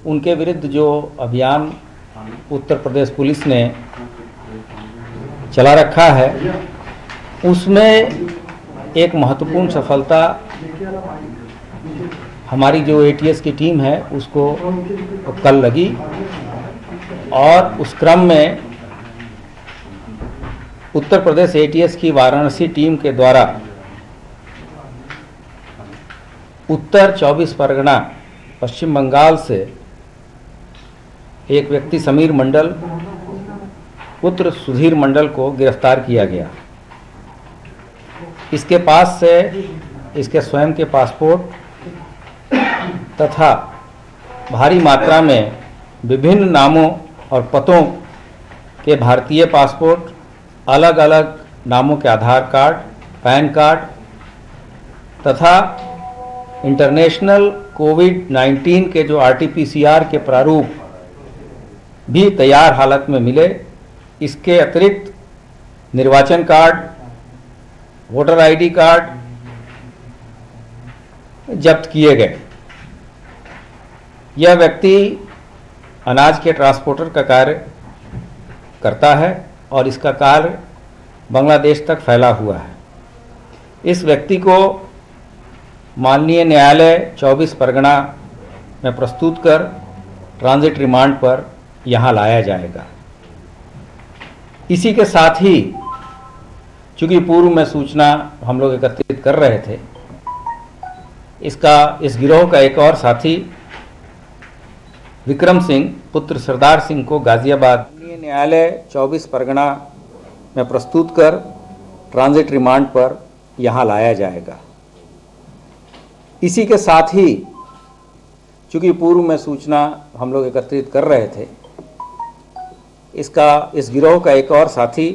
उनके विरुद्ध जो अभियान उत्तर प्रदेश पुलिस ने चला रखा है उसमें एक महत्वपूर्ण सफलता हमारी जो एटीएस की टीम है उसको कल लगी और उस क्रम में उत्तर प्रदेश एटीएस की वाराणसी टीम के द्वारा उत्तर 24 परगना पश्चिम बंगाल से एक व्यक्ति समीर मंडल पुत्र सुधीर मंडल को गिरफ्तार किया गया। इसके पास से इसके स्वयं के पासपोर्ट तथा भारी मात्रा में विभिन्न नामों और पतों के भारतीय पासपोर्ट, अलग अलग नामों के आधार कार्ड, पैन कार्ड तथा इंटरनेशनल कोविड-19 के जो आरटीपीसीआर के प्रारूप भी तैयार हालत में मिले। इसके अतिरिक्त निर्वाचन कार्ड, वोटर आईडी कार्ड जब्त किए गए। यह व्यक्ति अनाज के ट्रांसपोर्टर का कार्य करता है और इसका कार्य बांग्लादेश तक फैला हुआ है। इस व्यक्ति को माननीय न्यायालय 24 परगना में प्रस्तुत कर ट्रांजिट रिमांड पर यहाँ लाया जाएगा। इसी के साथ ही चूँकि पूर्व में सूचना हम लोग एकत्रित कर रहे थे, इस गिरोह का एक और साथी विक्रम सिंह पुत्र सरदार सिंह को गाजियाबाद न्यायालय 24 परगना में प्रस्तुत कर ट्रांजिट रिमांड पर यहाँ लाया जाएगा। इसी के साथ ही चूँकि पूर्व में सूचना हम लोग एकत्रित कर रहे थे, इस गिरोह का एक और साथी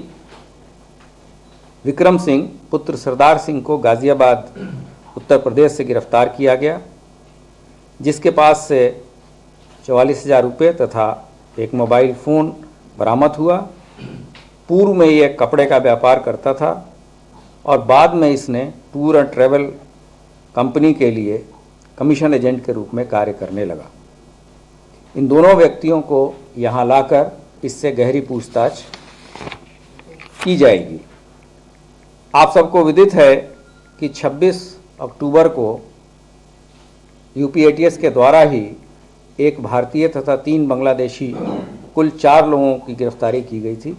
विक्रम सिंह पुत्र सरदार सिंह को गाजियाबाद उत्तर प्रदेश से गिरफ्तार किया गया, जिसके पास से 44,000 रुपये तथा एक मोबाइल फ़ोन बरामद हुआ। पूर्व में ये कपड़े का व्यापार करता था और बाद में इसने टूर एंड ट्रैवल कंपनी के लिए कमीशन एजेंट के रूप में कार्य करने लगा। इन दोनों व्यक्तियों को यहाँ लाकर इससे गहरी पूछताछ की जाएगी। आप सबको विदित है कि 26 अक्टूबर को यूपी एटीएस के द्वारा ही एक भारतीय तथा 3 बांग्लादेशी कुल 4 लोगों की गिरफ्तारी की गई थी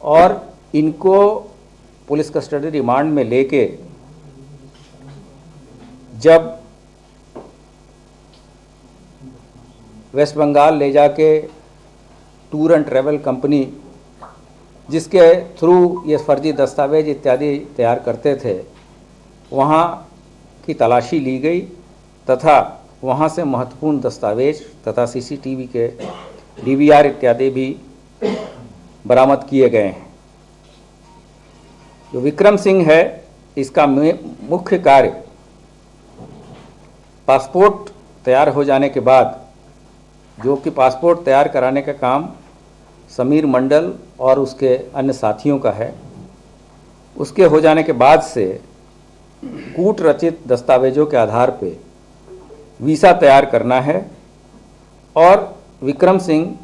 और इनको पुलिस कस्टडी रिमांड में लेके जब वेस्ट बंगाल ले जाके टूर एंड ट्रैवल कंपनी जिसके थ्रू ये फर्जी दस्तावेज इत्यादि तैयार करते थे, वहाँ की तलाशी ली गई तथा वहाँ से महत्वपूर्ण दस्तावेज तथा सीसीटीवी के डीवीआर इत्यादि भी बरामद किए गए हैं। जो विक्रम सिंह है, इसका मुख्य कार्य पासपोर्ट तैयार हो जाने के बाद, जो कि पासपोर्ट तैयार कराने का काम समीर मंडल और उसके अन्य साथियों का है, उसके हो जाने के बाद से कूट रचित दस्तावेजों के आधार पे वीज़ा तैयार करना है और विक्रम सिंह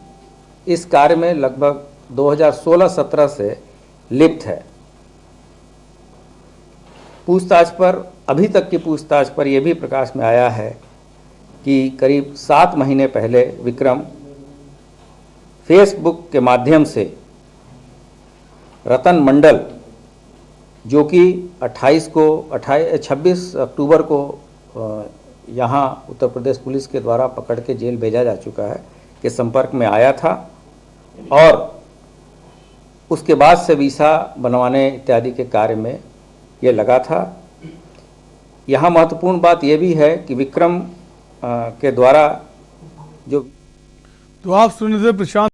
इस कार्य में लगभग 2016-17 से लिप्त है। पूछताछ पर, अभी तक की पूछताछ पर यह भी प्रकाश में आया है कि करीब 7 महीने पहले विक्रम फेसबुक के माध्यम से रतन मंडल, जो कि 26 अक्टूबर को यहाँ उत्तर प्रदेश पुलिस के द्वारा पकड़ के जेल भेजा जा चुका है, के संपर्क में आया था और उसके बाद से वीज़ा बनवाने इत्यादि के कार्य में ये लगा था। यहाँ महत्वपूर्ण बात यह भी है कि विक्रम के द्वारा जो तो आप सुन रहे थे प्रशांत।